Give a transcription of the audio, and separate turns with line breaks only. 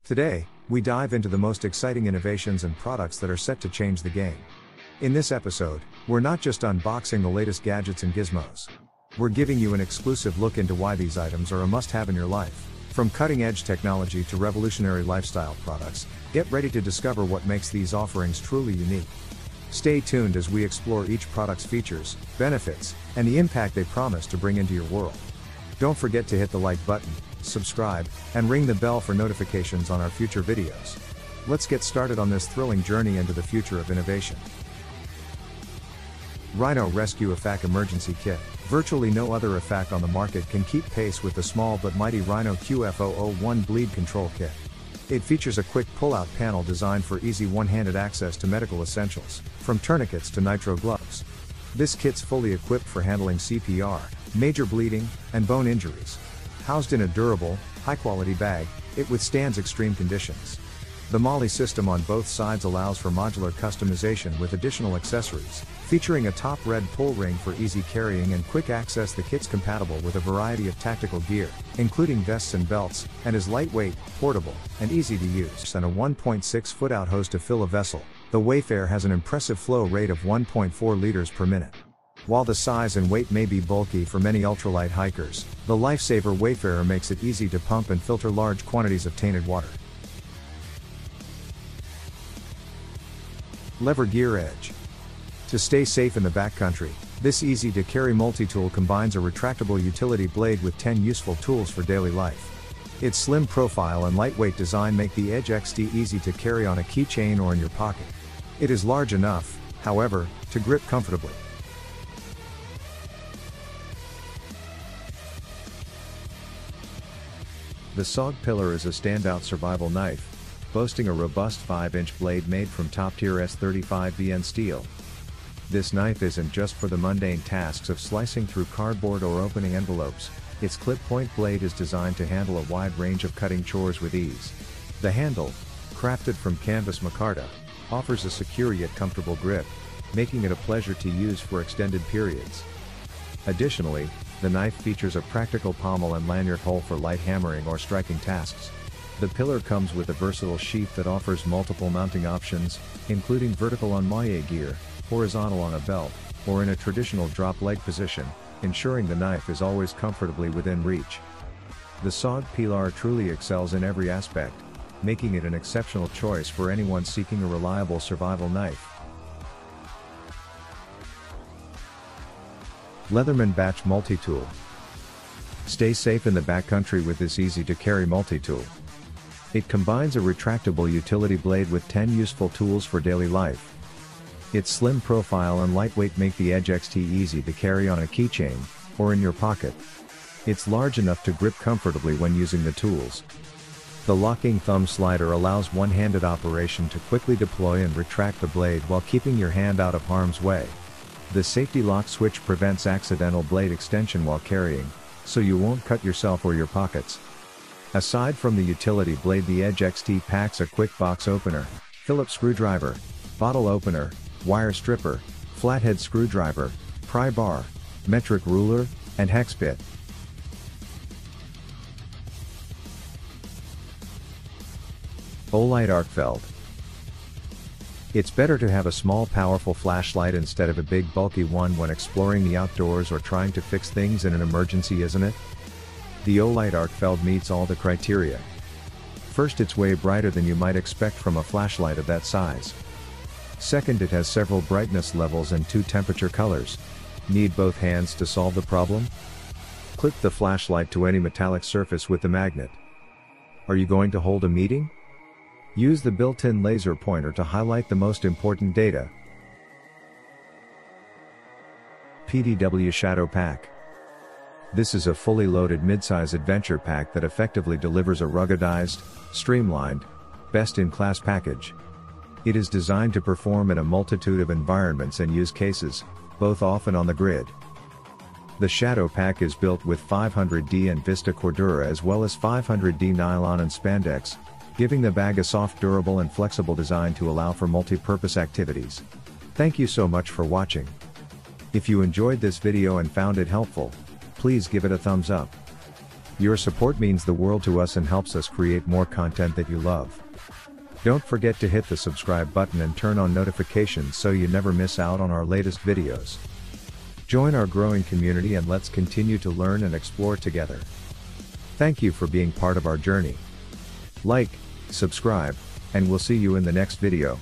Today, we dive into the most exciting innovations and products that are set to change the game. In this episode, we're not just unboxing the latest gadgets and gizmos. We're giving you an exclusive look into why these items are a must-have in your life. From cutting-edge technology to revolutionary lifestyle products, get ready to discover what makes these offerings truly unique. Stay tuned as we explore each product's features, benefits, and the impact they promise to bring into your world. Don't forget to hit the like button, subscribe, and ring the bell for notifications on our future videos. Let's get started on this thrilling journey into the future of innovation. Rhino Rescue EFAC Emergency Kit. Virtually no other EFAC on the market can keep pace with the small but mighty Rhino QF001 Bleed Control Kit. It features a quick pull-out panel designed for easy one-handed access to medical essentials, from tourniquets to nitro gloves. This kit's fully equipped for handling CPR, major bleeding, and bone injuries. Housed in a durable, high-quality bag, it withstands extreme conditions. The MOLLE system on both sides allows for modular customization with additional accessories, featuring a top red pull ring for easy carrying and quick access. The kit's compatible with a variety of tactical gear, including vests and belts, and is lightweight, portable, and easy to use. And a 1.6-foot outhose to fill a vessel. The Wayfarer has an impressive flow rate of 1.4 liters per minute. While the size and weight may be bulky for many ultralight hikers, the Lifesaver Wayfarer makes it easy to pump and filter large quantities of tainted water. Lever Gear Edge. To stay safe in the backcountry, this easy-to-carry multi-tool combines a retractable utility blade with 10 useful tools for daily life. Its slim profile and lightweight design make the Edge XD easy to carry on a keychain or in your pocket. It is large enough, however, to grip comfortably. The SOG Pillar is a standout survival knife, boasting a robust 5-inch blade made from top-tier S35VN steel. This knife isn't just for the mundane tasks of slicing through cardboard or opening envelopes. Its clip-point blade is designed to handle a wide range of cutting chores with ease. The handle, crafted from canvas micarta, offers a secure yet comfortable grip, making it a pleasure to use for extended periods. Additionally, the knife features a practical pommel and lanyard hole for light hammering or striking tasks. The pillar comes with a versatile sheath that offers multiple mounting options, including vertical on MOLLE gear, horizontal on a belt, or in a traditional drop leg position, ensuring the knife is always comfortably within reach. The SOG Pillar truly excels in every aspect, making it an exceptional choice for anyone seeking a reliable survival knife. Leatherman Batch Multi-Tool. Stay safe in the backcountry with this easy-to-carry multi-tool. It combines a retractable utility blade with 10 useful tools for daily life. Its slim profile and lightweight make the Edge XT easy to carry on a keychain, or in your pocket. It's large enough to grip comfortably when using the tools. The locking thumb slider allows one-handed operation to quickly deploy and retract the blade while keeping your hand out of harm's way. The safety lock switch prevents accidental blade extension while carrying, so you won't cut yourself or your pockets. Aside from the utility blade, the Edge XT packs a quick box opener, Phillips screwdriver, bottle opener, wire stripper, flathead screwdriver, pry bar, metric ruler, and hex bit. Olight Arcfeld. It's better to have a small powerful flashlight instead of a big bulky one when exploring the outdoors or trying to fix things in an emergency, isn't it? The Olight Arcfeld meets all the criteria. First, it's way brighter than you might expect from a flashlight of that size. Second, it has several brightness levels and 2 temperature colors. Need both hands to solve the problem? Clip the flashlight to any metallic surface with the magnet. Are you going to hold a meeting? Use the built-in laser pointer to highlight the most important data. PDW Shadow Pack. This is a fully loaded midsize adventure pack that effectively delivers a ruggedized, streamlined, best-in-class package. It is designed to perform in a multitude of environments and use cases, both off and on the grid. The Shadow Pack is built with 500D and Vista Cordura as well as 500D nylon and spandex, giving the bag a soft, durable and flexible design to allow for multi-purpose activities. Thank you so much for watching. If you enjoyed this video and found it helpful, please give it a thumbs up. Your support means the world to us and helps us create more content that you love. Don't forget to hit the subscribe button and turn on notifications so you never miss out on our latest videos. Join our growing community and let's continue to learn and explore together. Thank you for being part of our journey. Like, subscribe, and we'll see you in the next video.